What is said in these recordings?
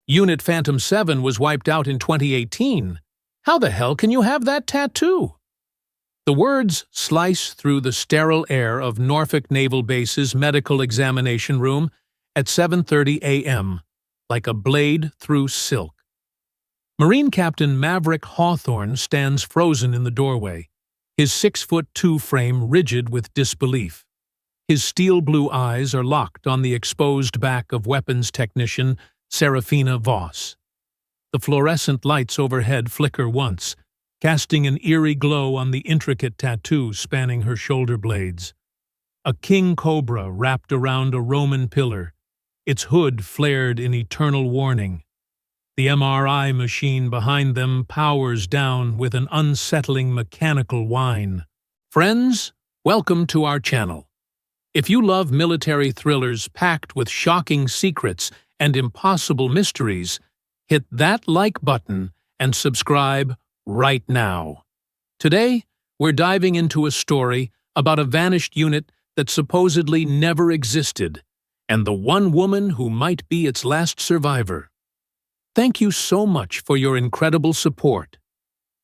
Unit Phantom 7 was wiped out in 2018. How the hell can you have that tattoo? The words slice through the sterile air of Norfolk Naval Base's medical examination room at 7:30 a.m., like a blade through silk. Marine Captain Maverick Hawthorne stands frozen in the doorway, his 6'2" frame rigid with disbelief. His steel-blue eyes are locked on the exposed back of weapons technician Serafina Voss. The fluorescent lights overhead flicker once, casting an eerie glow on the intricate tattoo spanning her shoulder blades. A king cobra wrapped around a Roman pillar, its hood flared in eternal warning. The MRI machine behind them powers down with an unsettling mechanical whine. Friends, welcome to our channel. If you love military thrillers packed with shocking secrets and impossible mysteries, hit that like button and subscribe right now. Today, we're diving into a story about a vanished unit that supposedly never existed, and the one woman who might be its last survivor. Thank you so much for your incredible support.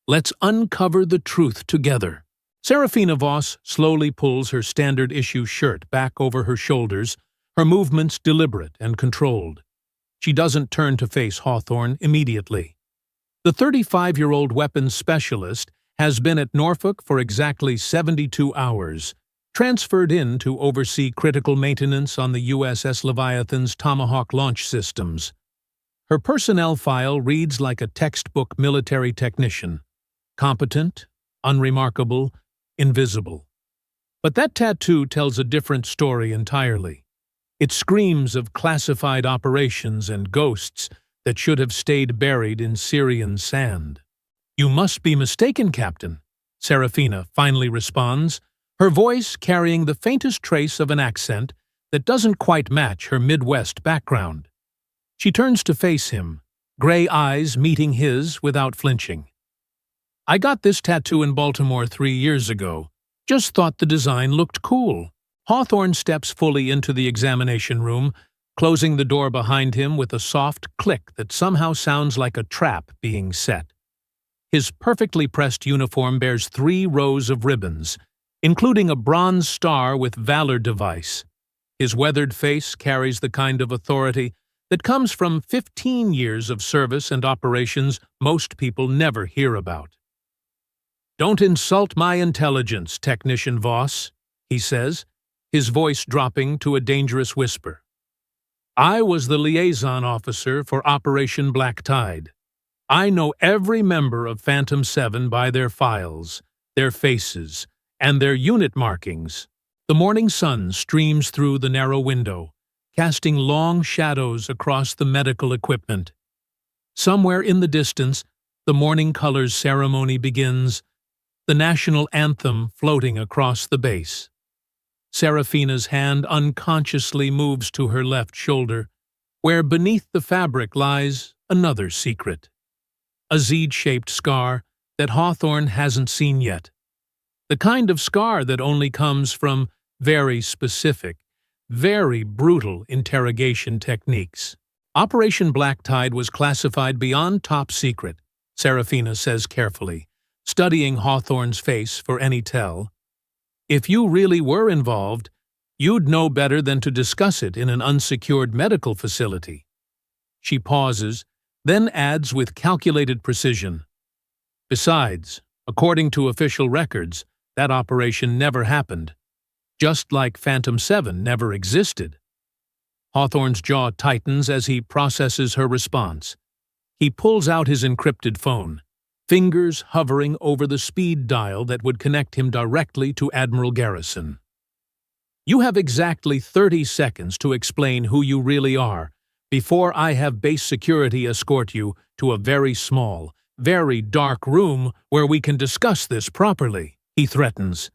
Let's uncover the truth together. Serafina Voss slowly pulls her standard-issue shirt back over her shoulders, her movements deliberate and controlled. She doesn't turn to face Hawthorne immediately. The 35-year-old weapons specialist has been at Norfolk for exactly 72 hours, transferred in to oversee critical maintenance on the USS Leviathan's Tomahawk launch systems. Her personnel file reads like a textbook military technician: competent, unremarkable, invisible. But that tattoo tells a different story entirely. It screams of classified operations and ghosts that should have stayed buried in Syrian sand. "You must be mistaken, Captain," Serafina finally responds, her voice carrying the faintest trace of an accent that doesn't quite match her Midwest background. She turns to face him, gray eyes meeting his without flinching. "I got this tattoo in Baltimore 3 years ago. Just thought the design looked cool." Hawthorne steps fully into the examination room, closing the door behind him with a soft click that somehow sounds like a trap being set. His perfectly pressed uniform bears 3 rows of ribbons, including a bronze star with Valor device. His weathered face carries the kind of authority that comes from 15 years of service and operations most people never hear about. "Don't insult my intelligence, Technician Voss," he says, his voice dropping to a dangerous whisper. "I was the liaison officer for Operation Black Tide. I know every member of Phantom 7 by their files, their faces, and their unit markings." The morning sun streams through the narrow window, casting long shadows across the medical equipment. Somewhere in the distance, the morning colors ceremony begins, the national anthem floating across the base. Serafina's hand unconsciously moves to her left shoulder, where beneath the fabric lies another secret. A Z-shaped scar that Hawthorne hasn't seen yet. The kind of scar that only comes from very specific, very brutal interrogation techniques. Operation Black Tide was classified beyond top secret, Serafina says carefully, studying Hawthorne's face for any tell. "If you really were involved, you'd know better than to discuss it in an unsecured medical facility." She pauses, then adds with calculated precision, "Besides, according to official records, that operation never happened. Just like Phantom 7 never existed." Hawthorne's jaw tightens as he processes her response. He pulls out his encrypted phone, fingers hovering over the speed dial that would connect him directly to Admiral Garrison. "You have exactly 30 seconds to explain who you really are, before I have base security escort you to a very small, very dark room where we can discuss this properly," he threatens.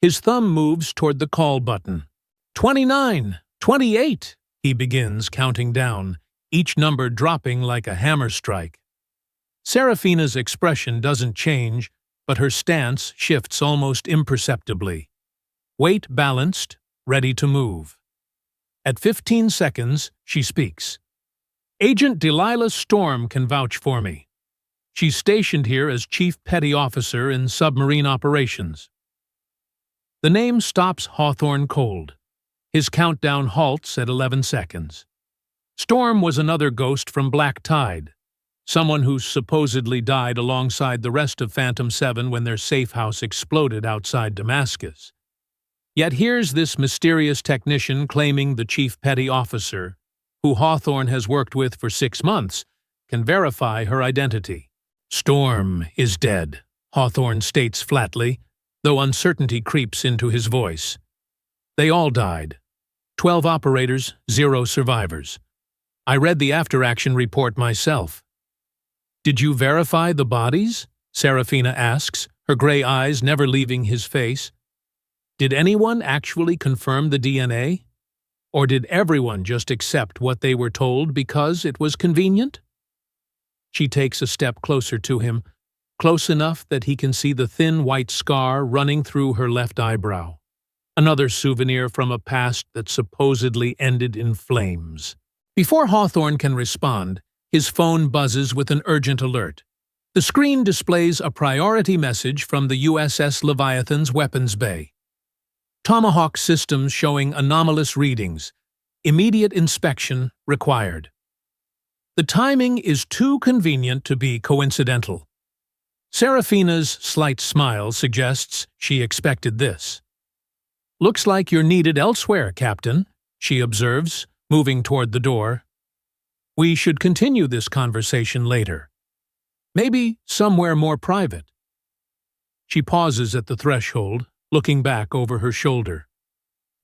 His thumb moves toward the call button. 29, 28, he begins counting down, each number dropping like a hammer strike. Serafina's expression doesn't change, but her stance shifts almost imperceptibly. Weight balanced, ready to move. At 15 seconds, she speaks. Agent Delilah Storm can vouch for me. She's stationed here as Chief Petty Officer in Submarine Operations. The name stops Hawthorne cold. His countdown halts at 11 seconds. Storm was another ghost from Black Tide, someone who supposedly died alongside the rest of Phantom 7 when their safe house exploded outside Damascus. Yet here's this mysterious technician claiming the Chief Petty Officer, who Hawthorne has worked with for 6 months, can verify her identity. Storm is dead, Hawthorne states flatly, though uncertainty creeps into his voice. They all died. 12 operators, 0 survivors. I read the after-action report myself. Did you verify the bodies? Serafina asks, her gray eyes never leaving his face. Did anyone actually confirm the DNA? Or did everyone just accept what they were told because it was convenient? She takes a step closer to him, close enough that he can see the thin white scar running through her left eyebrow. Another souvenir from a past that supposedly ended in flames. Before Hawthorne can respond, his phone buzzes with an urgent alert. The screen displays a priority message from the USS Leviathan's weapons bay. Tomahawk systems showing anomalous readings. Immediate inspection required. The timing is too convenient to be coincidental. Serafina's slight smile suggests she expected this. Looks like you're needed elsewhere, Captain, she observes, moving toward the door. We should continue this conversation later. Maybe somewhere more private. She pauses at the threshold, looking back over her shoulder.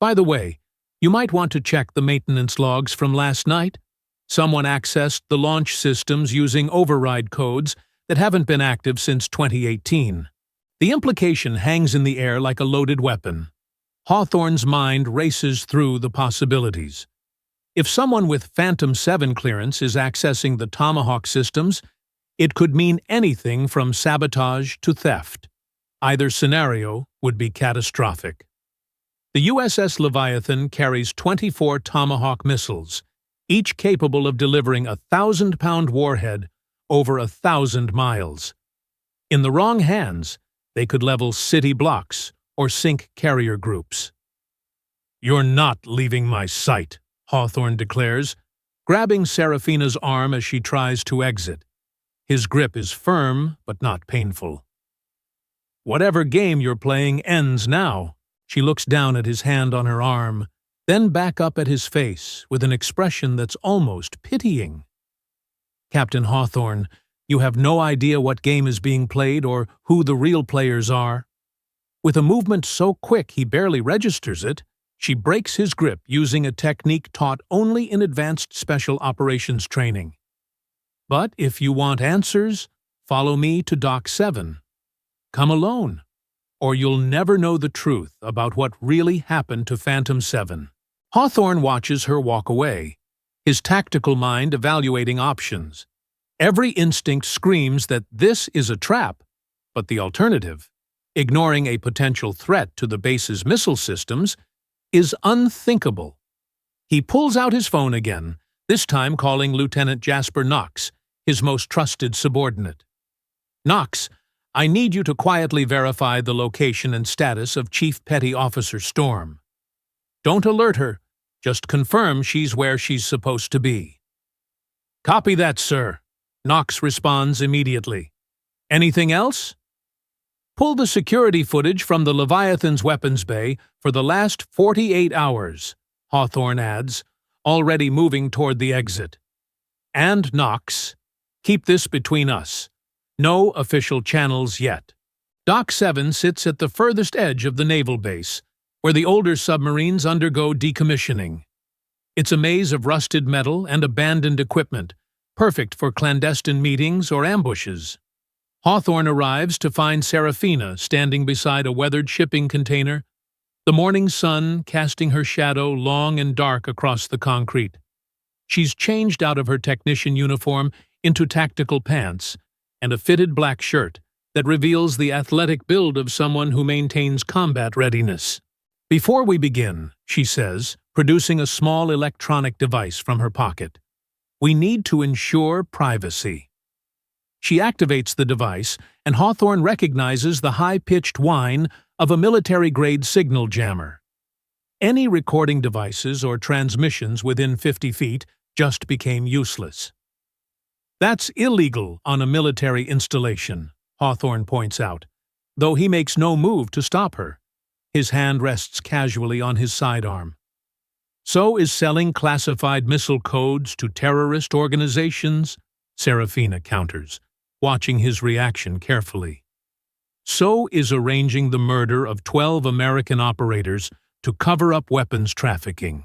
By the way, you might want to check the maintenance logs from last night. Someone accessed the launch systems using override codes that haven't been active since 2018. The implication hangs in the air like a loaded weapon. Hawthorne's mind races through the possibilities. If someone with Phantom 7 clearance is accessing the Tomahawk systems, it could mean anything from sabotage to theft. Either scenario would be catastrophic. The USS Leviathan carries 24 Tomahawk missiles, each capable of delivering a 1,000-pound warhead over 1,000 miles. In the wrong hands, they could level city blocks or sink carrier groups. You're not leaving my sight, Hawthorne declares, grabbing Serafina's arm as she tries to exit. His grip is firm but not painful. Whatever game you're playing ends now. She looks down at his hand on her arm, then back up at his face with an expression that's almost pitying. Captain Hawthorne, you have no idea what game is being played or who the real players are. With a movement so quick he barely registers it, she breaks his grip using a technique taught only in advanced special operations training. But if you want answers, follow me to Dock 7. Come alone, or you'll never know the truth about what really happened to Phantom 7. Hawthorne watches her walk away, his tactical mind evaluating options. Every instinct screams that this is a trap, but the alternative, ignoring a potential threat to the base's missile systems, is unthinkable. He pulls out his phone again, this time calling Lieutenant Jasper Knox, his most trusted subordinate. Knox, I need you to quietly verify the location and status of Chief Petty Officer Storm. Don't alert her, just confirm she's where she's supposed to be. Copy that, sir. Knox responds immediately. Anything else? Pull the security footage from the Leviathan's weapons bay for the last 48 hours, Hawthorne adds, already moving toward the exit. And Knox, keep this between us. No official channels yet. Dock 7 sits at the furthest edge of the naval base, where the older submarines undergo decommissioning. It's a maze of rusted metal and abandoned equipment, perfect for clandestine meetings or ambushes. Hawthorne arrives to find Serafina standing beside a weathered shipping container, the morning sun casting her shadow long and dark across the concrete. She's changed out of her technician uniform into tactical pants and a fitted black shirt that reveals the athletic build of someone who maintains combat readiness. Before we begin, she says, producing a small electronic device from her pocket, We need to ensure privacy. She activates the device, and Hawthorne recognizes the high-pitched whine of a military-grade signal jammer. Any recording devices or transmissions within 50 feet just became useless. That's illegal on a military installation, Hawthorne points out, though he makes no move to stop her. His hand rests casually on his sidearm. So is selling classified missile codes to terrorist organizations, Serafina counters, watching his reaction carefully. So is arranging the murder of 12 American operators to cover up weapons trafficking.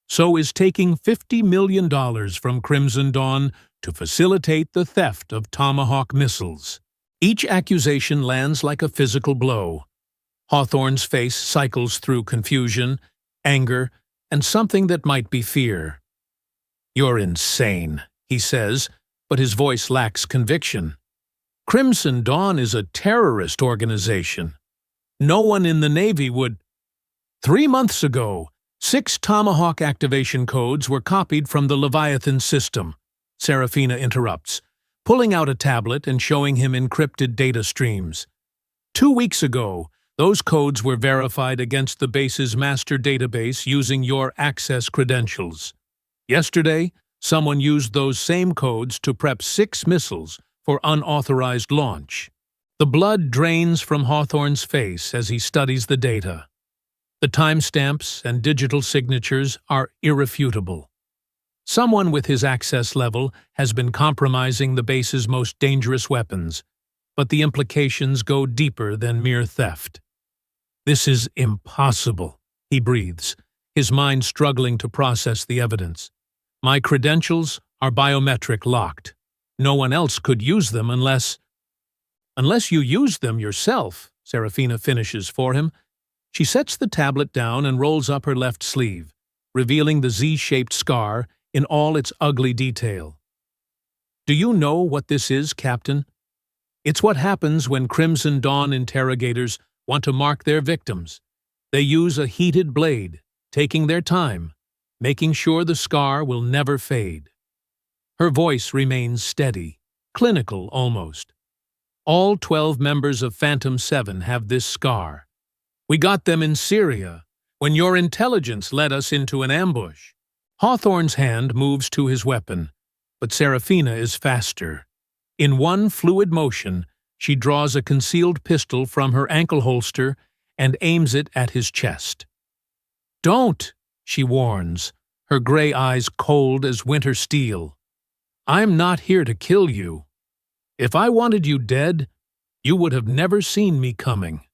So is taking $50 million from Crimson Dawn to facilitate the theft of Tomahawk missiles. Each accusation lands like a physical blow. Hawthorne's face cycles through confusion, anger, and something that might be fear. "You're insane," he says, but his voice lacks conviction. "Crimson Dawn is a terrorist organization. No one in the Navy would—" 3 months ago, 6 Tomahawk activation codes were copied from the Leviathan system, Serafina interrupts, pulling out a tablet and showing him encrypted data streams. 2 weeks ago, those codes were verified against the base's master database using your access credentials. Yesterday, someone used those same codes to prep 6 missiles for unauthorized launch. The blood drains from Hawthorne's face as he studies the data. The timestamps and digital signatures are irrefutable. Someone with his access level has been compromising the base's most dangerous weapons, but the implications go deeper than mere theft. "This is impossible," he breathes, his mind struggling to process the evidence. "My credentials are biometric locked. No one else could use them unless—" "Unless you used them yourself," Serafina finishes for him. She sets the tablet down and rolls up her left sleeve, revealing the Z-shaped scar in all its ugly detail. "Do you know what this is, Captain? It's what happens when Crimson Dawn interrogators want to mark their victims. They use a heated blade, taking their time, making sure the scar will never fade." Her voice remains steady, clinical almost. "All 12 members of Phantom 7 have this scar. We got them in Syria, when your intelligence led us into an ambush." Hawthorne's hand moves to his weapon, but Serafina is faster. In one fluid motion, she draws a concealed pistol from her ankle holster and aims it at his chest. "Don't," she warns, her gray eyes cold as winter steel. "I'm not here to kill you. If I wanted you dead, you would have never seen me coming."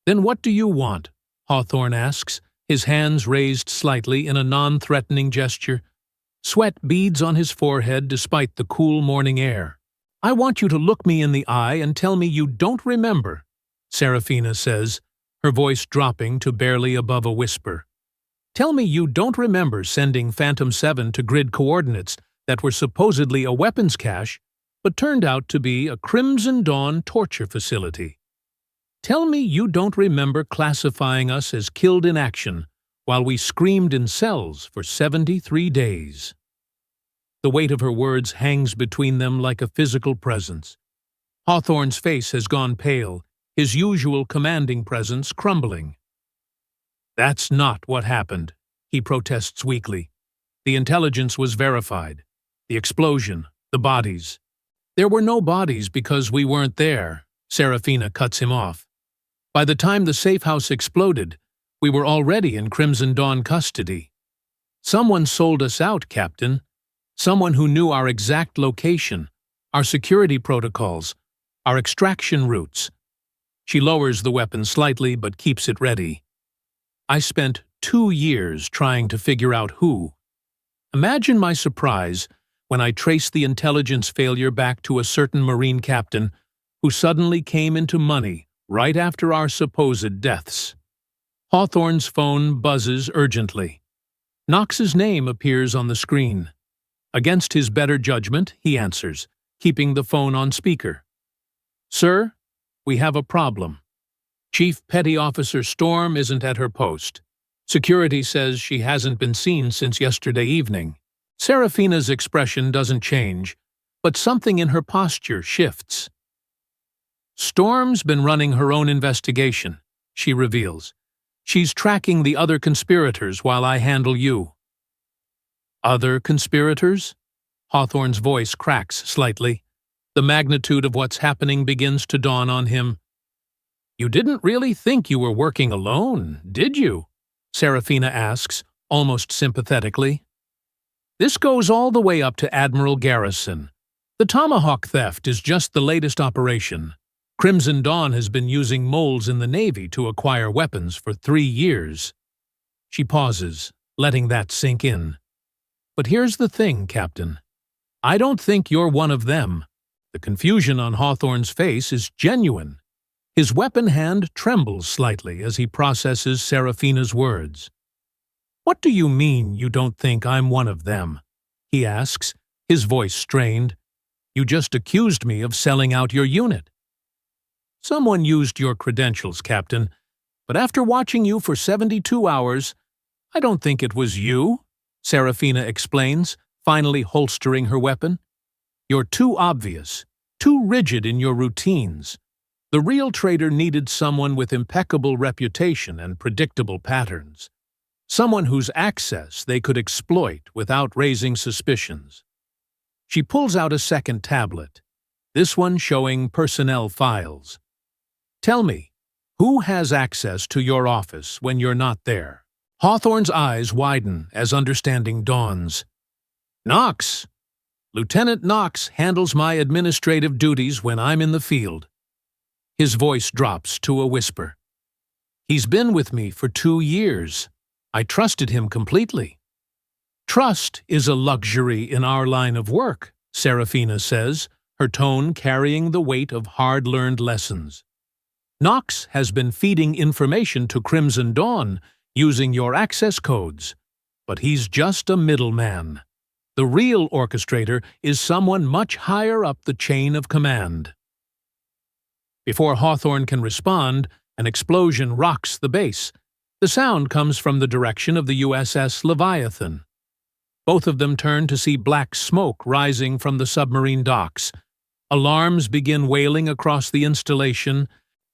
"Then what do you want?" Hawthorne asks, his hands raised slightly in a non-threatening gesture. Sweat beads on his forehead despite the cool morning air. "I want you to look me in the eye and tell me you don't remember," Serafina says, her voice dropping to barely above a whisper. "Tell me you don't remember sending Phantom 7 to grid coordinates that were supposedly a weapons cache, but turned out to be a Crimson Dawn torture facility. Tell me you don't remember classifying us as killed in action while we screamed in cells for 73 days. The weight of her words hangs between them like a physical presence. Hawthorne's face has gone pale, his usual commanding presence crumbling. "That's not what happened," he protests weakly. "The intelligence was verified. The explosion, the bodies." "There were no bodies because we weren't there," Serafina cuts him off. "By the time the safe house exploded, we were already in Crimson Dawn custody. Someone sold us out, Captain. Someone who knew our exact location, our security protocols, our extraction routes." She lowers the weapon slightly but keeps it ready. "I spent 2 years trying to figure out who. Imagine my surprise when I traced the intelligence failure back to a certain Marine captain who suddenly came into money right after our supposed deaths." Hawthorne's phone buzzes urgently. Knox's name appears on the screen. Against his better judgment, he answers, keeping the phone on speaker. "Sir, we have a problem. Chief Petty Officer Storm isn't at her post. Security says she hasn't been seen since yesterday evening. Serafina's expression doesn't change, but something in her posture shifts. Storm's been running her own investigation, she reveals. She's tracking the other conspirators while I handle you. Other conspirators? Hawthorne's voice cracks slightly. The magnitude of what's happening begins to dawn on him. You didn't really think you were working alone, did you? Serafina asks, almost sympathetically. This goes all the way up to Admiral Garrison. The Tomahawk theft is just the latest operation. Crimson Dawn has been using moles in the Navy to acquire weapons for 3 years. She pauses, letting that sink in. But here's the thing, Captain. I don't think you're one of them. The confusion on Hawthorne's face is genuine. His weapon hand trembles slightly as he processes Serafina's words. What do you mean you don't think I'm one of them? He asks, his voice strained. You just accused me of selling out your unit. Someone used your credentials, Captain, but after watching you for 72 hours, I don't think it was you, Serafina explains, finally holstering her weapon. You're too obvious, too rigid in your routines. The real traitor needed someone with impeccable reputation and predictable patterns. Someone whose access they could exploit without raising suspicions. She pulls out a second tablet, this one showing personnel files. Tell me, who has access to your office when you're not there? Hawthorne's eyes widen as understanding dawns. Knox! Lieutenant Knox handles my administrative duties when I'm in the field. His voice drops to a whisper. He's been with me for 2 years. I trusted him completely. Trust is a luxury in our line of work, Serafina says, her tone carrying the weight of hard-learned lessons. Knox has been feeding information to Crimson Dawn using your access codes, but he's just a middleman. The real orchestrator is someone much higher up the chain of command. Before Hawthorne can respond, an explosion rocks the base. The sound comes from the direction of the USS Leviathan. Both of them turn to see black smoke rising from the submarine docks. Alarms begin wailing across the installation.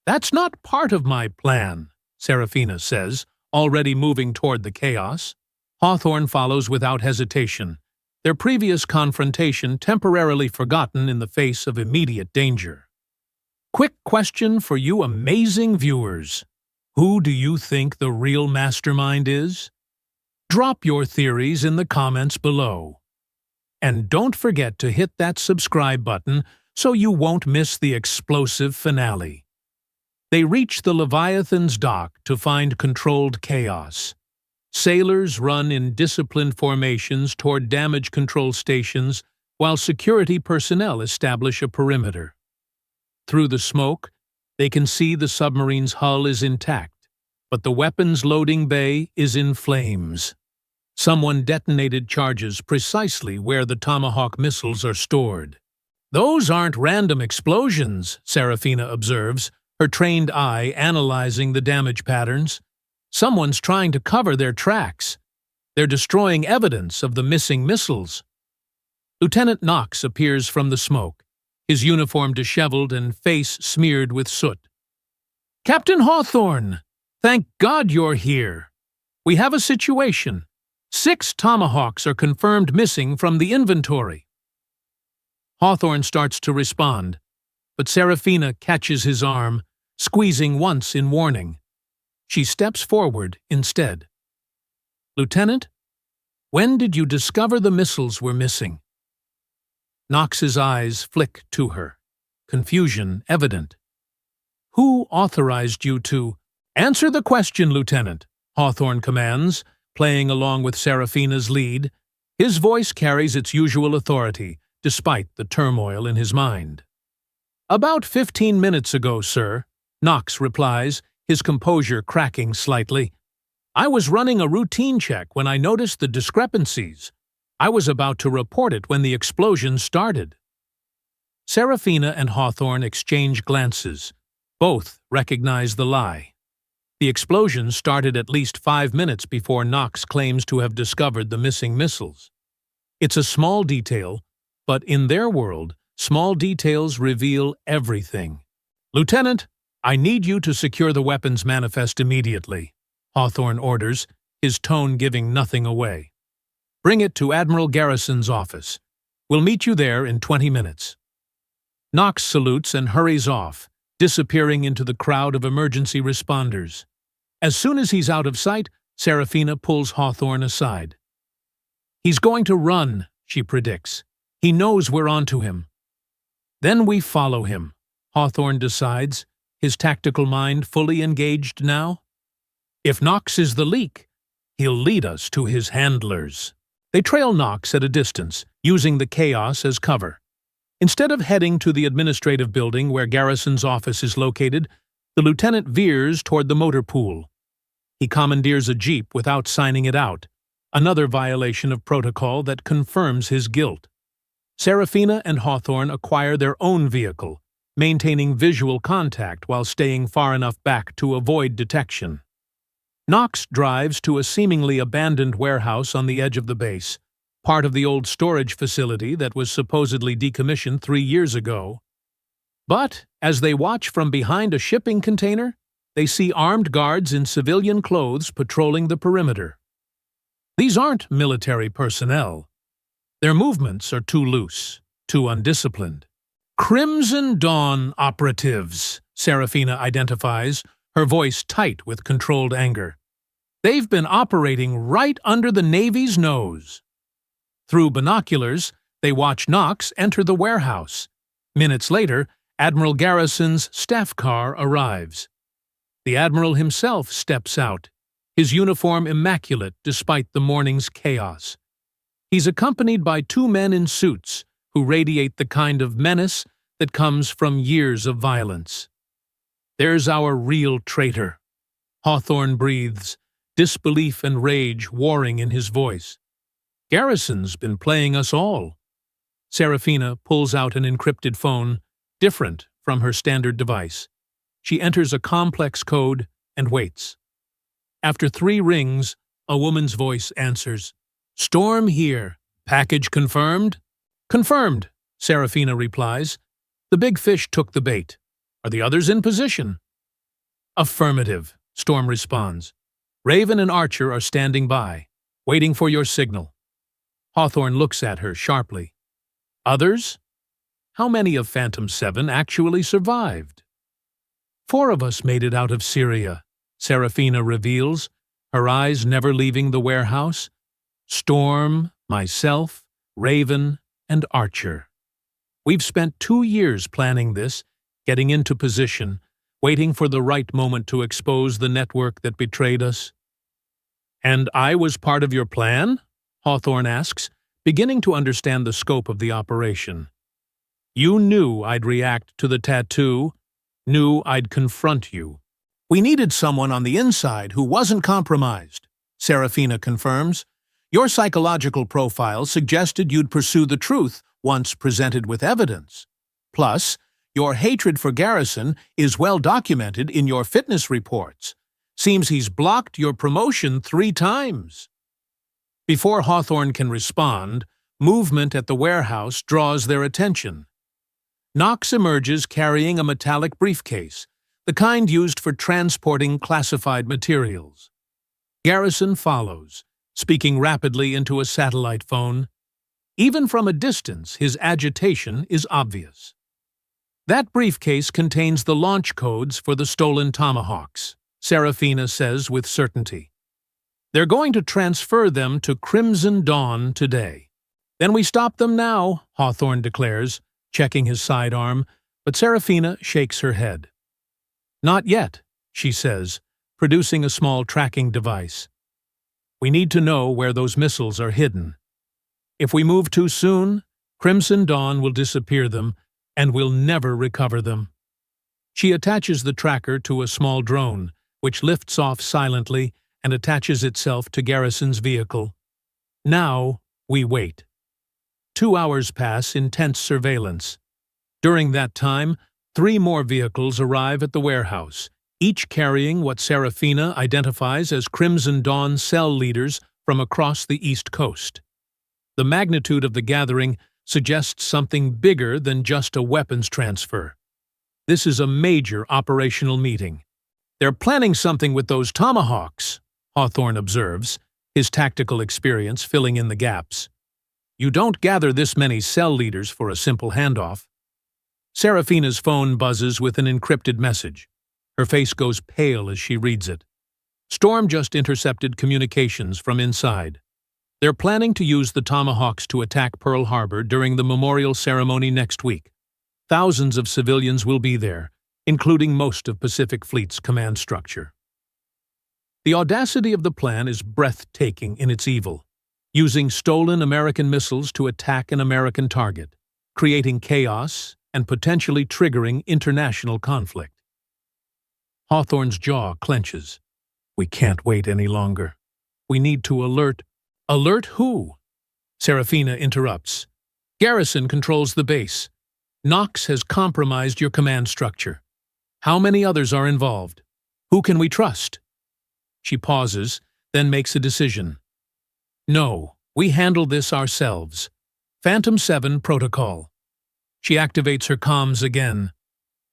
That's not part of my plan, Serafina says, already moving toward the chaos. Hawthorne follows without hesitation, their previous confrontation temporarily forgotten in the face of immediate danger. Quick question for you amazing viewers. Who do you think the real mastermind is? Drop your theories in the comments below. And don't forget to hit that subscribe button so you won't miss the explosive finale. They reach the Leviathan's dock to find controlled chaos. Sailors run in disciplined formations toward damage control stations while security personnel establish a perimeter. Through the smoke, they can see the submarine's hull is intact, but the weapons loading bay is in flames. Someone detonated charges precisely where the Tomahawk missiles are stored. Those aren't random explosions, Serafina observes, her trained eye analyzing the damage patterns. Someone's trying to cover their tracks. They're destroying evidence of the missing missiles. Lieutenant Knox appears from the smoke, his uniform disheveled and face smeared with soot. Captain Hawthorne, thank God you're here. We have a situation. 6 Tomahawks are confirmed missing from the inventory. Hawthorne starts to respond, but Serafina catches his arm, squeezing once in warning. She steps forward instead. Lieutenant, when did you discover the missiles were missing? Knox's eyes flick to her, confusion evident. Who authorized you to— Answer the question, Lieutenant, Hawthorne commands, playing along with Serafina's lead. His voice carries its usual authority, despite the turmoil in his mind. About 15 minutes ago, sir, Knox replies, his composure cracking slightly. I was running a routine check when I noticed the discrepancies. I was about to report it when the explosion started. Serafina and Hawthorne exchange glances. Both recognize the lie. The explosion started at least 5 minutes before Knox claims to have discovered the missing missiles. It's a small detail, but in their world, small details reveal everything. "Lieutenant, I need you to secure the weapons manifest immediately," Hawthorne orders, his tone giving nothing away. "Bring it to Admiral Garrison's office. We'll meet you there in 20 minutes. Knox salutes and hurries off, disappearing into the crowd of emergency responders. As soon as he's out of sight, Serafina pulls Hawthorne aside. "He's going to run," she predicts. "He knows we're onto him." "Then we follow him," Hawthorne decides, his tactical mind fully engaged now. "If Knox is the leak, he'll lead us to his handlers." They trail Knox at a distance, using the chaos as cover. Instead of heading to the administrative building where Garrison's office is located, the lieutenant veers toward the motor pool. He commandeers a jeep without signing it out, another violation of protocol that confirms his guilt. Serafina and Hawthorne acquire their own vehicle, maintaining visual contact while staying far enough back to avoid detection. Knox drives to a seemingly abandoned warehouse on the edge of the base, part of the old storage facility that was supposedly decommissioned 3 years ago. But as they watch from behind a shipping container, they see armed guards in civilian clothes patrolling the perimeter. These aren't military personnel. Their movements are too loose, too undisciplined. "Crimson Dawn operatives," Serafina identifies, her voice tight with controlled anger. "They've been operating right under the Navy's nose." Through binoculars, they watch Knox enter the warehouse. Minutes later, Admiral Garrison's staff car arrives. The Admiral himself steps out, his uniform immaculate despite the morning's chaos. He's accompanied by 2 men in suits who radiate the kind of menace that comes from years of violence. "There's our real traitor," Hawthorne breathes, disbelief and rage warring in his voice. "Garrison's been playing us all." Serafina pulls out an encrypted phone, different from her standard device. She enters a complex code and waits. After 3 rings, a woman's voice answers. "Storm here. Package confirmed?" "Confirmed," Serafina replies. "The big fish took the bait. Are the others in position?" "Affirmative," Storm responds. "Raven and Archer are standing by, waiting for your signal." Hawthorne looks at her sharply. "Others? How many of Phantom 7 actually survived?" "4 of us made it out of Syria," Serafina reveals, her eyes never leaving the warehouse. "Storm, myself, Raven, and Archer. We've spent 2 years planning this, getting into position, waiting for the right moment to expose the network that betrayed us." "And I was part of your plan?" Hawthorne asks, beginning to understand the scope of the operation. "You knew I'd react to the tattoo, knew I'd confront you. We needed someone on the inside who wasn't compromised," Serafina confirms. "Your psychological profile suggested you'd pursue the truth once presented with evidence. Plus, your hatred for Garrison is well documented in your fitness reports. Seems he's blocked your promotion 3 times. Before Hawthorne can respond, movement at the warehouse draws their attention. Knox emerges carrying a metallic briefcase, the kind used for transporting classified materials. Garrison follows, speaking rapidly into a satellite phone. Even from a distance, his agitation is obvious. "That briefcase contains the launch codes for the stolen Tomahawks," Serafina says with certainty. "They're going to transfer them to Crimson Dawn today." "Then we stop them now," Hawthorne declares, checking his sidearm, but Serafina shakes her head. "Not yet," she says, producing a small tracking device. "We need to know where those missiles are hidden. If we move too soon, Crimson Dawn will disappear them, and we'll never recover them." She attaches the tracker to a small drone, which lifts off silently and attaches itself to Garrison's vehicle. Now we wait. 2 hours pass in tense surveillance. During that time, 3 more vehicles arrive at the warehouse, each carrying what Serafina identifies as Crimson Dawn cell leaders from across the East Coast. The magnitude of the gathering suggests something bigger than just a weapons transfer. This is a major operational meeting. They're planning something with those tomahawks, Hawthorne observes, his tactical experience filling in the gaps. You don't gather this many cell leaders for a simple handoff. Serafina's phone buzzes with an encrypted message. Her face goes pale as she reads it. Storm just intercepted communications from inside. They're planning to use the Tomahawks to attack Pearl Harbor during the memorial ceremony next week. Thousands of civilians will be there, including most of Pacific Fleet's command structure. The audacity of the plan is breathtaking in its evil, using stolen American missiles to attack an American target, creating chaos and potentially triggering international conflict. Hawthorne's jaw clenches. We can't wait any longer. We need to alert. Alert who? Serafina interrupts. Garrison controls the base. Knox has compromised your command structure. How many others are involved? Who can we trust? She pauses, then makes a decision. No, we handle this ourselves. Phantom 7 protocol. She activates her comms again.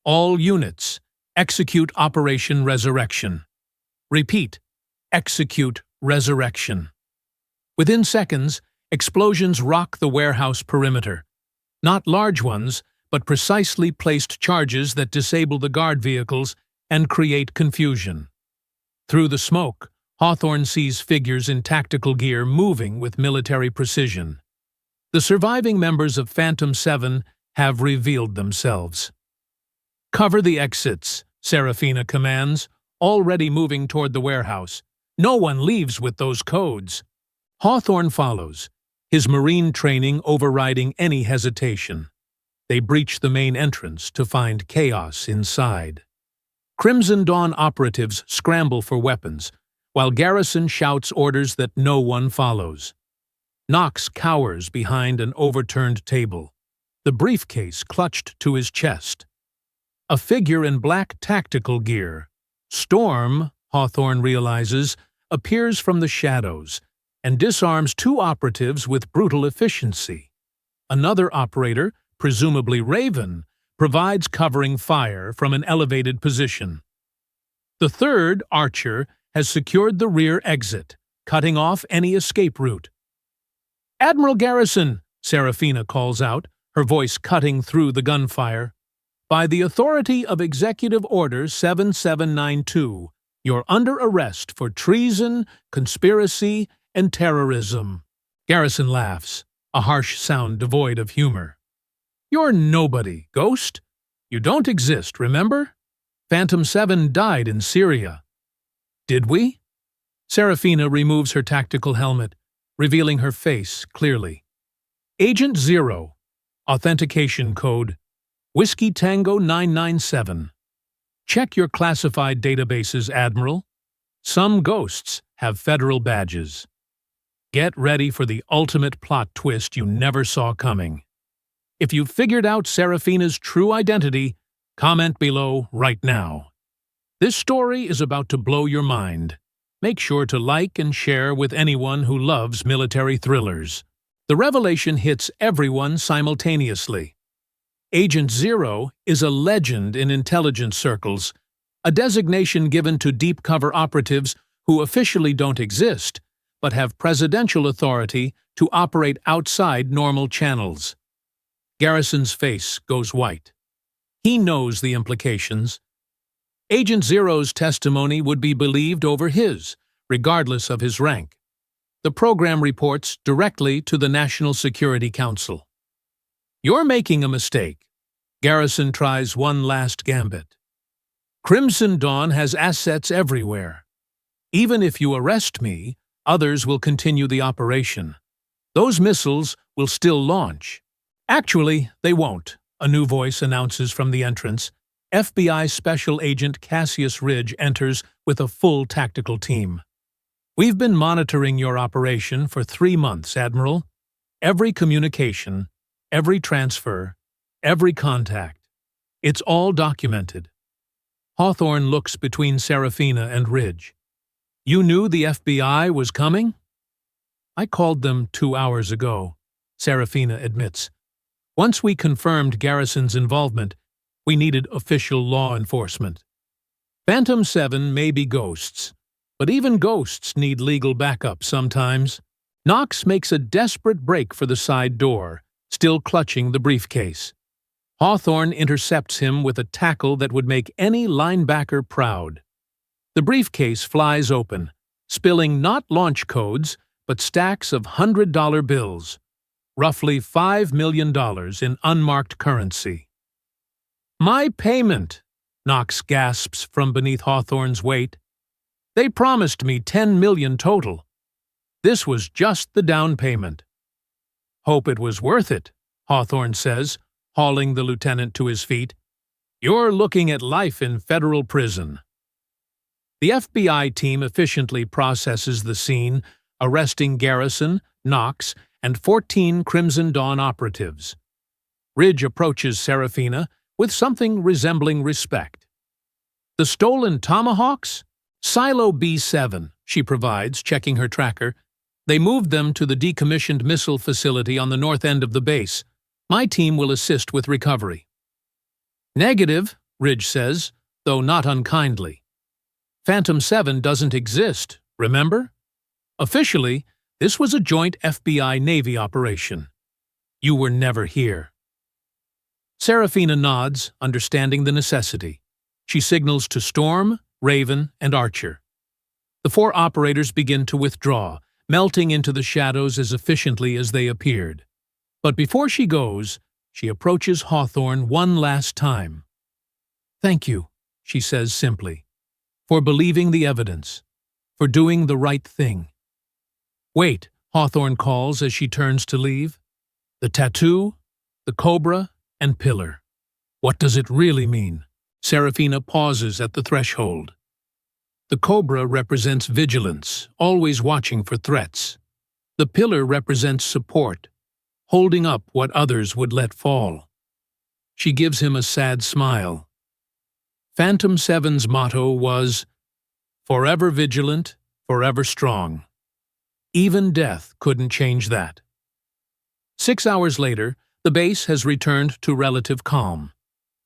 All units, execute Operation Resurrection. Repeat, execute Resurrection. Within seconds, explosions rock the warehouse perimeter. Not large ones, but precisely placed charges that disable the guard vehicles and create confusion. Through the smoke, Hawthorne sees figures in tactical gear moving with military precision. The surviving members of Phantom 7 have revealed themselves. Cover the exits, Serafina commands, already moving toward the warehouse. No one leaves with those codes. Hawthorne follows, his Marine training overriding any hesitation. They breach the main entrance to find chaos inside. Crimson Dawn operatives scramble for weapons, while Garrison shouts orders that no one follows. Knox cowers behind an overturned table, the briefcase clutched to his chest. A figure in black tactical gear, Storm, Hawthorne realizes, appears from the shadows and disarms two operatives with brutal efficiency. Another operator, presumably Raven, provides covering fire from an elevated position. The third, Archer, has secured the rear exit, cutting off any escape route. Admiral Garrison, Serafina calls out, her voice cutting through the gunfire. By the authority of Executive Order 7792, you're under arrest for treason, conspiracy, and terrorism. Garrison laughs, a harsh sound devoid of humor. You're nobody, Ghost. You don't exist, remember? Phantom 7 died in Syria. Did we? Serafina removes her tactical helmet, revealing her face clearly. Agent 0. Authentication code Whiskey Tango 997. Check your classified databases, Admiral. Some ghosts have federal badges. Get ready for the ultimate plot twist you never saw coming. If you've figured out Serafina's true identity, comment below right now. This story is about to blow your mind. Make sure to like and share with anyone who loves military thrillers. The revelation hits everyone simultaneously. Agent 0 is a legend in intelligence circles, a designation given to deep cover operatives who officially don't exist, but have presidential authority to operate outside normal channels. Garrison's face goes white. He knows the implications. Agent 0's testimony would be believed over his, regardless of his rank. The program reports directly to the National Security Council. You're making a mistake. Garrison tries one last gambit. Crimson Dawn has assets everywhere. Even if you arrest me, others will continue the operation. Those missiles will still launch. Actually, they won't, a new voice announces from the entrance. FBI Special Agent Cassius Ridge enters with a full tactical team. We've been monitoring your operation for 3 months, Admiral. Every communication, every transfer, every contact. It's all documented. Hawthorne looks between Serafina and Ridge. You knew the FBI was coming? I called them 2 hours ago, Serafina admits. Once we confirmed Garrison's involvement, we needed official law enforcement. Phantom 7 may be ghosts, but even ghosts need legal backup sometimes. Knox makes a desperate break for the side door, still clutching the briefcase. Hawthorne intercepts him with a tackle that would make any linebacker proud. The briefcase flies open, spilling not launch codes, but stacks of $100 bills, roughly $5 million in unmarked currency. "My payment," Knox gasps from beneath Hawthorne's weight. "They promised me $10 million total. This was just the down payment." "Hope it was worth it," Hawthorne says, hauling the lieutenant to his feet. "You're looking at life in federal prison." The FBI team efficiently processes the scene, arresting Garrison, Knox, and 14 Crimson Dawn operatives. Ridge approaches Serafina with something resembling respect. "The stolen tomahawks? Silo B7, she provides, checking her tracker. "They moved them to the decommissioned missile facility on the north end of the base. My team will assist with recovery." "Negative," Ridge says, though not unkindly. "Phantom 7 doesn't exist, remember? Officially, this was a joint FBI-Navy operation. You were never here." Serafina nods, understanding the necessity. She signals to Storm, Raven, and Archer. The 4 operators begin to withdraw, melting into the shadows as efficiently as they appeared. But before she goes, she approaches Hawthorne one last time. "Thank you," she says simply, "for believing the evidence, for doing the right thing." "Wait," Hawthorne calls as she turns to leave. "The tattoo, the cobra, and pillar. What does it really mean?" Serafina pauses at the threshold. The cobra represents vigilance, always watching for threats. The pillar represents support, holding up what others would let fall. She gives him a sad smile. Phantom 7's motto was, "Forever vigilant, forever strong." Even death couldn't change that. 6 hours later, the base has returned to relative calm.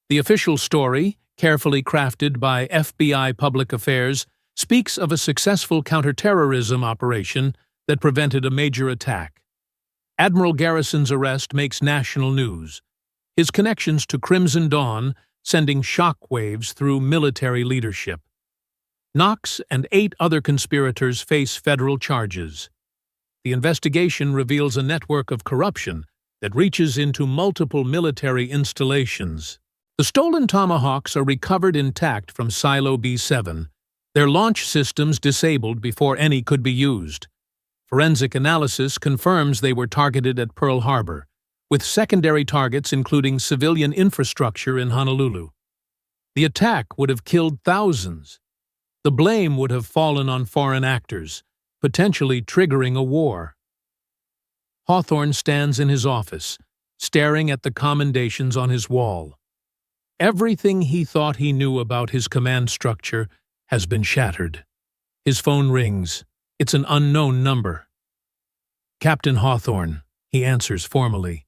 The official story, carefully crafted by FBI Public Affairs, speaks of a successful counterterrorism operation that prevented a major attack. Admiral Garrison's arrest makes national news, his connections to Crimson Dawn sending shockwaves through military leadership. Knox and 8 other conspirators face federal charges. The investigation reveals a network of corruption that reaches into multiple military installations. The stolen tomahawks are recovered intact from Silo B7, their launch systems disabled before any could be used. Forensic analysis confirms they were targeted at Pearl Harbor, with secondary targets including civilian infrastructure in Honolulu. The attack would have killed thousands. The blame would have fallen on foreign actors, potentially triggering a war. Hawthorne stands in his office, staring at the commendations on his wall. Everything he thought he knew about his command structure has been shattered. His phone rings. It's an unknown number. "Captain Hawthorne," he answers formally.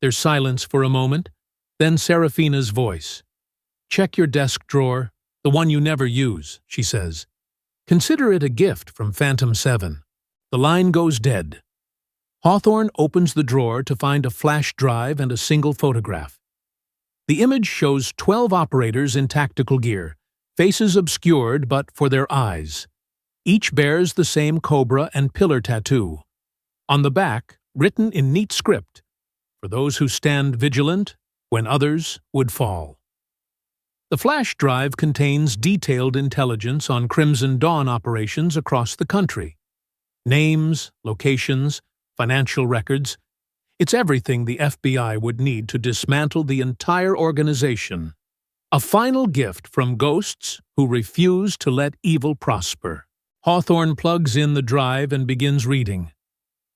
There's silence for a moment, then Serafina's voice. "Check your desk drawer, the one you never use," she says. "Consider it a gift from Phantom 7. The line goes dead. Hawthorne opens the drawer to find a flash drive and a single photograph. The image shows 12 operators in tactical gear, faces obscured but for their eyes. Each bears the same cobra and pillar tattoo. On the back, written in neat script, "For those who stand vigilant when others would fall." The flash drive contains detailed intelligence on Crimson Dawn operations across the country. Names, locations, financial records. It's everything the FBI would need to dismantle the entire organization. A final gift from ghosts who refuse to let evil prosper. Hawthorne plugs in the drive and begins reading.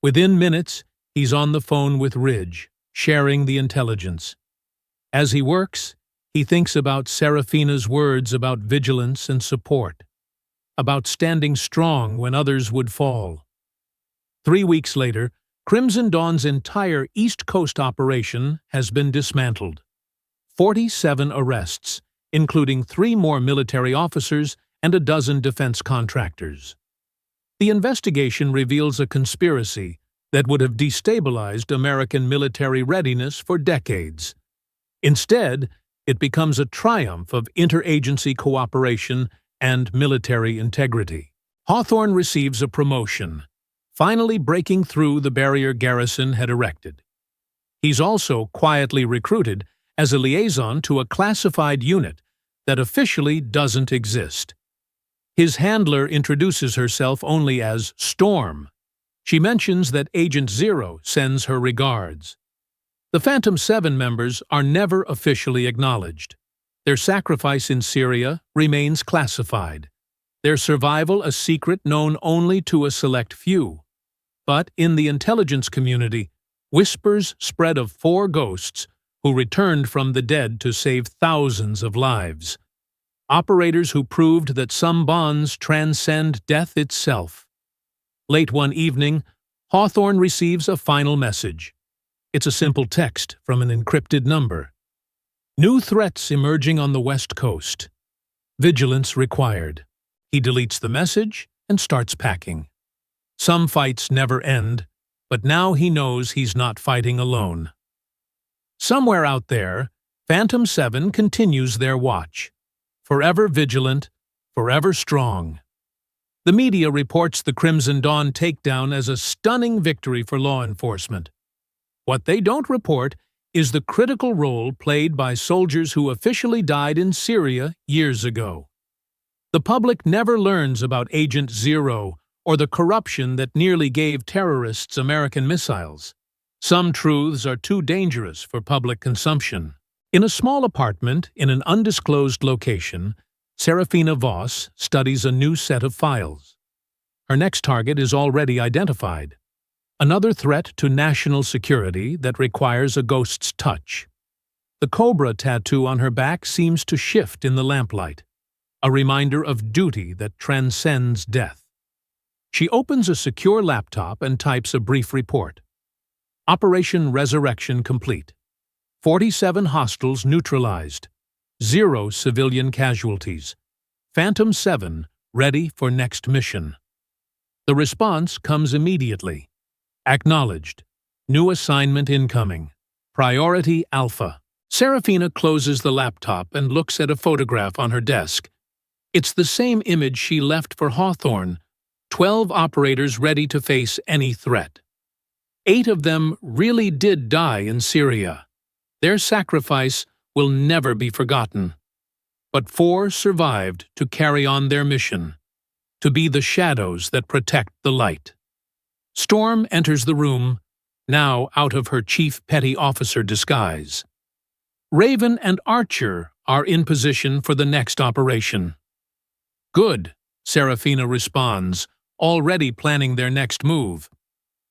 Within minutes, he's on the phone with Ridge, sharing the intelligence. As he works, he thinks about Serafina's words about vigilance and support, about standing strong when others would fall. 3 weeks later, Crimson Dawn's entire East Coast operation has been dismantled. 47 arrests, including 3 more military officers and a dozen defense contractors. The investigation reveals a conspiracy that would have destabilized American military readiness for decades. Instead, it becomes a triumph of interagency cooperation and military integrity. Hawthorne receives a promotion, finally breaking through the barrier Garrison had erected. He's also quietly recruited as a liaison to a classified unit that officially doesn't exist. His handler introduces herself only as Storm. She mentions that Agent Zero sends her regards. The Phantom 7 members are never officially acknowledged. Their sacrifice in Syria remains classified. Their survival a secret known only to a select few. But in the intelligence community, whispers spread of 4 ghosts who returned from the dead to save thousands of lives. Operators who proved that some bonds transcend death itself. Late one evening, Hawthorne receives a final message. It's a simple text from an encrypted number. New threats emerging on the West Coast. Vigilance required. He deletes the message and starts packing. Some fights never end, but now he knows he's not fighting alone. Somewhere out there, Phantom 7 continues their watch. Forever vigilant, forever strong. The media reports the Crimson Dawn takedown as a stunning victory for law enforcement. What they don't report is the critical role played by soldiers who officially died in Syria years ago. The public never learns about Agent Zero or the corruption that nearly gave terrorists American missiles. Some truths are too dangerous for public consumption. In a small apartment in an undisclosed location, Serafina Voss studies a new set of files. Her next target is already identified. Another threat to national security that requires a ghost's touch. The cobra tattoo on her back seems to shift in the lamplight, a reminder of duty that transcends death. She opens a secure laptop and types a brief report. Operation Resurrection complete. 47 hostiles neutralized. 0 civilian casualties. Phantom 7 ready for next mission. The response comes immediately. Acknowledged. New assignment incoming. Priority Alpha. Serafina closes the laptop and looks at a photograph on her desk. It's the same image she left for Hawthorne. 12 operators ready to face any threat. 8 of them really did die in Syria. Their sacrifice will never be forgotten. But 4 survived to carry on their mission, to be the shadows that protect the light. Storm enters the room, now out of her chief petty officer disguise. Raven and Archer are in position for the next operation. Good, Serafina responds, already planning their next move.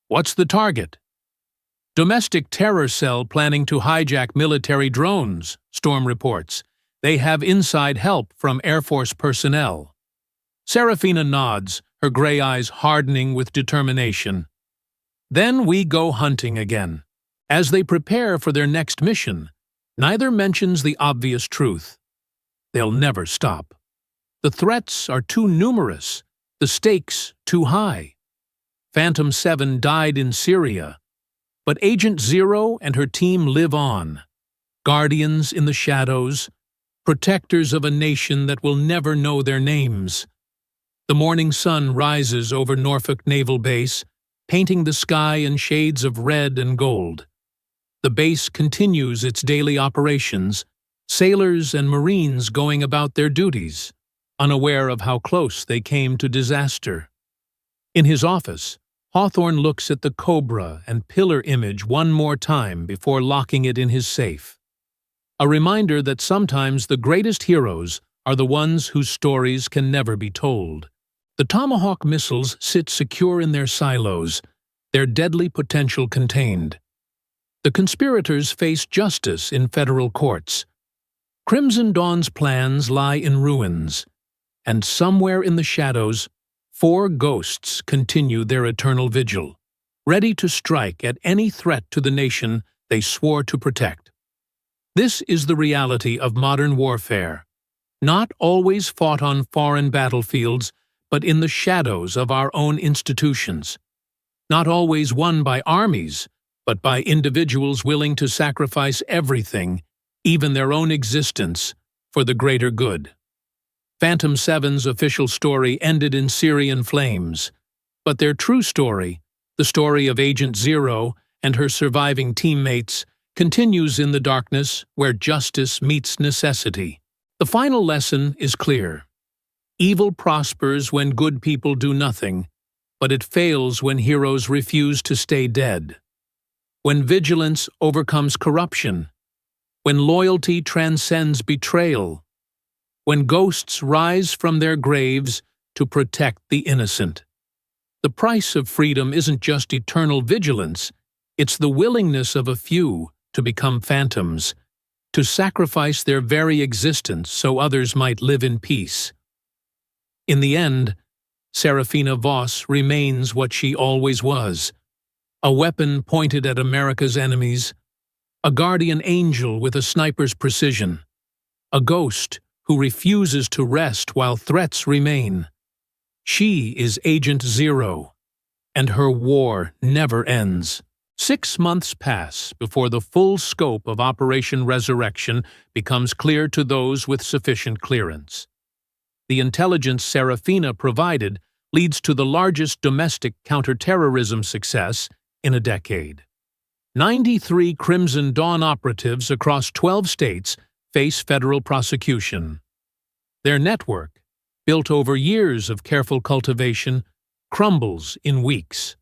What's the target? Domestic terror cell planning to hijack military drones, Storm reports. They have inside help from Air Force personnel. Serafina nods, her gray eyes hardening with determination. Then we go hunting again. As they prepare for their next mission, neither mentions the obvious truth. They'll never stop. The threats are too numerous, the stakes too high. Phantom 7 died in Syria, but Agent Zero and her team live on. Guardians in the shadows, protectors of a nation that will never know their names. The morning sun rises over Norfolk Naval Base, painting the sky in shades of red and gold. The base continues its daily operations, sailors and Marines going about their duties, unaware of how close they came to disaster. In his office, Hawthorne looks at the cobra and pillar image one more time before locking it in his safe. A reminder that sometimes the greatest heroes are the ones whose stories can never be told. The Tomahawk missiles sit secure in their silos, their deadly potential contained. The conspirators face justice in federal courts. Crimson Dawn's plans lie in ruins, and somewhere in the shadows, 4 ghosts continue their eternal vigil. ready to strike at any threat to the nation they swore to protect. This is the reality of modern warfare, not always fought on foreign battlefields, but in the shadows of our own institutions. Not always won by armies, but by individuals willing to sacrifice everything, even their own existence, for the greater good. Phantom 7's official story ended in Syrian flames, but their true story, the story of Agent Zero and her surviving teammates, continues in the darkness where justice meets necessity. The final lesson is clear. Evil prospers when good people do nothing, but it fails when heroes refuse to stay dead. When vigilance overcomes corruption, when loyalty transcends betrayal, when ghosts rise from their graves to protect the innocent. The price of freedom isn't just eternal vigilance, it's the willingness of a few to become phantoms, to sacrifice their very existence so others might live in peace. In the end, Serafina Voss remains what she always was, a weapon pointed at America's enemies, a guardian angel with a sniper's precision, a ghost who refuses to rest while threats remain. She is Agent Zero, and her war never ends. 6 months pass before the full scope of Operation Resurrection becomes clear to those with sufficient clearance. The intelligence Serafina provided leads to the largest domestic counterterrorism success in a decade. 93 Crimson Dawn operatives across 12 states face federal prosecution. Their network, built over years of careful cultivation, crumbles in weeks.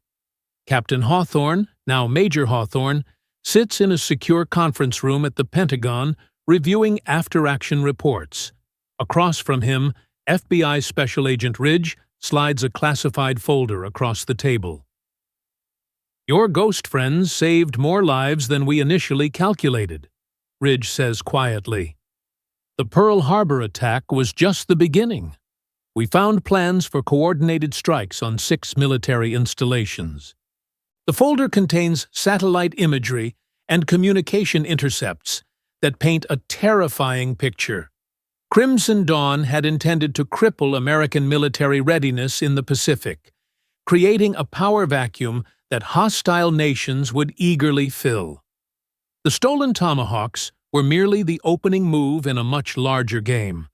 Captain Hawthorne, now Major Hawthorne, sits in a secure conference room at the Pentagon reviewing after-action reports. Across from him, FBI Special Agent Ridge slides a classified folder across the table. "Your ghost friends saved more lives than we initially calculated," Ridge says quietly. "The Pearl Harbor attack was just the beginning. We found plans for coordinated strikes on 6 military installations." The folder contains satellite imagery and communication intercepts that paint a terrifying picture. Crimson Dawn had intended to cripple American military readiness in the Pacific, creating a power vacuum that hostile nations would eagerly fill. The stolen Tomahawks were merely the opening move in a much larger game,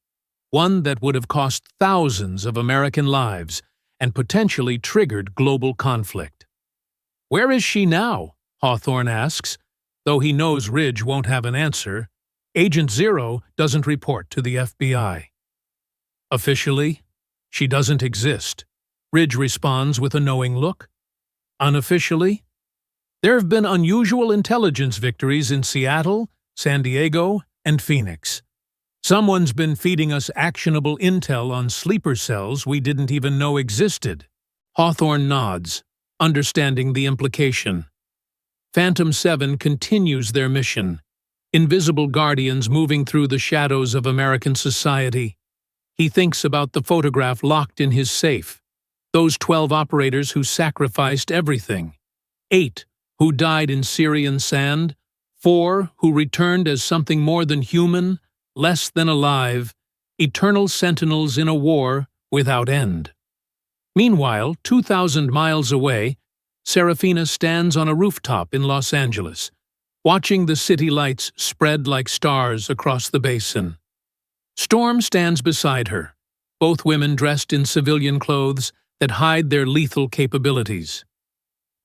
one that would have cost thousands of American lives and potentially triggered global conflict. "Where is she now?" Hawthorne asks. Though he knows Ridge won't have an answer, Agent Zero doesn't report to the FBI. "Officially, she doesn't exist," Ridge responds with a knowing look. "Unofficially, there have been unusual intelligence victories in Seattle, San Diego, and Phoenix. Someone's been feeding us actionable intel on sleeper cells we didn't even know existed." Hawthorne nods, understanding the implication. Phantom 7 continues their mission, invisible guardians moving through the shadows of American society. He thinks about the photograph locked in his safe, those 12 operators who sacrificed everything, 8 who died in Syrian sand, 4 who returned as something more than human, less than alive, eternal sentinels in a war without end. Meanwhile, 2,000 miles away, Serafina stands on a rooftop in Los Angeles, watching the city lights spread like stars across the basin. Storm stands beside her, both women dressed in civilian clothes that hide their lethal capabilities.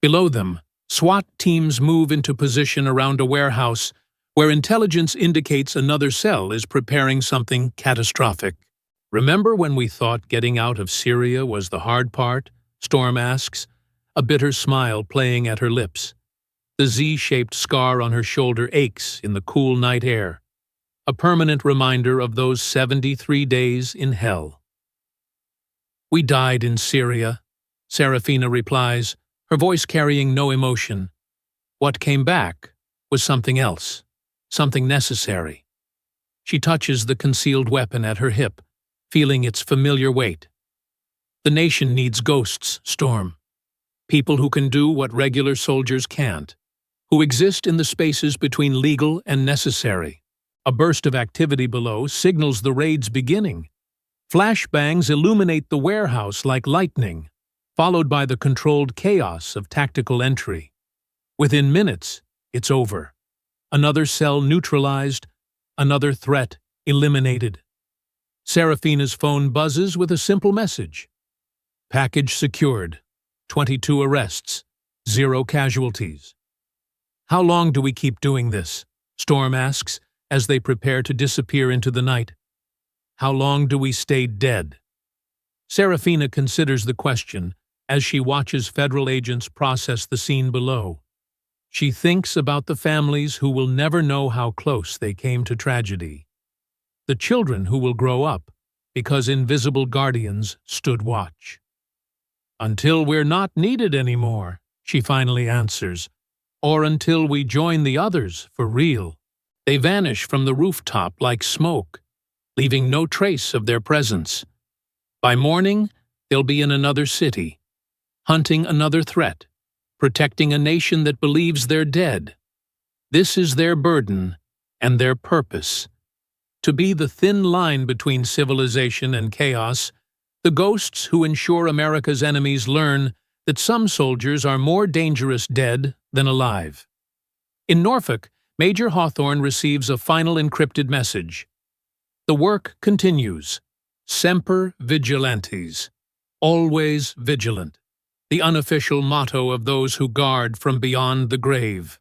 Below them, SWAT teams move into position around a warehouse where intelligence indicates another cell is preparing something catastrophic. "Remember when we thought getting out of Syria was the hard part?" Storm asks, a bitter smile playing at her lips. The Z-shaped scar on her shoulder aches in the cool night air, a permanent reminder of those 73 days in hell. "We died in Syria," Serafina replies, her voice carrying no emotion. "What came back was something else, something necessary." She touches the concealed weapon at her hip, feeling its familiar weight. "The nation needs ghosts, Storm. People who can do what regular soldiers can't, who exist in the spaces between legal and necessary. A burst of activity below signals the raid's beginning. Flashbangs illuminate the warehouse like lightning, followed by the controlled chaos of tactical entry. Within minutes, it's over. Another cell neutralized, another threat eliminated. Serafina's phone buzzes with a simple message. Package secured. 22 arrests. 0 casualties. How long do we keep doing this? Storm asks as they prepare to disappear into the night. How long do we stay dead? Serafina considers the question as she watches federal agents process the scene below. She thinks about the families who will never know how close they came to tragedy. The children who will grow up because invisible guardians stood watch. Until we're not needed anymore, she finally answers, or until we join the others for real. They vanish from the rooftop like smoke, leaving no trace of their presence. By morning, they'll be in another city, hunting another threat, protecting a nation that believes they're dead. This is their burden and their purpose. To be the thin line between civilization and chaos, the ghosts who ensure America's enemies learn that some soldiers are more dangerous dead than alive. In Norfolk, Major Hawthorne receives a final encrypted message. The work continues. Semper Vigilantes. Always vigilant. The unofficial motto of those who guard from beyond the grave.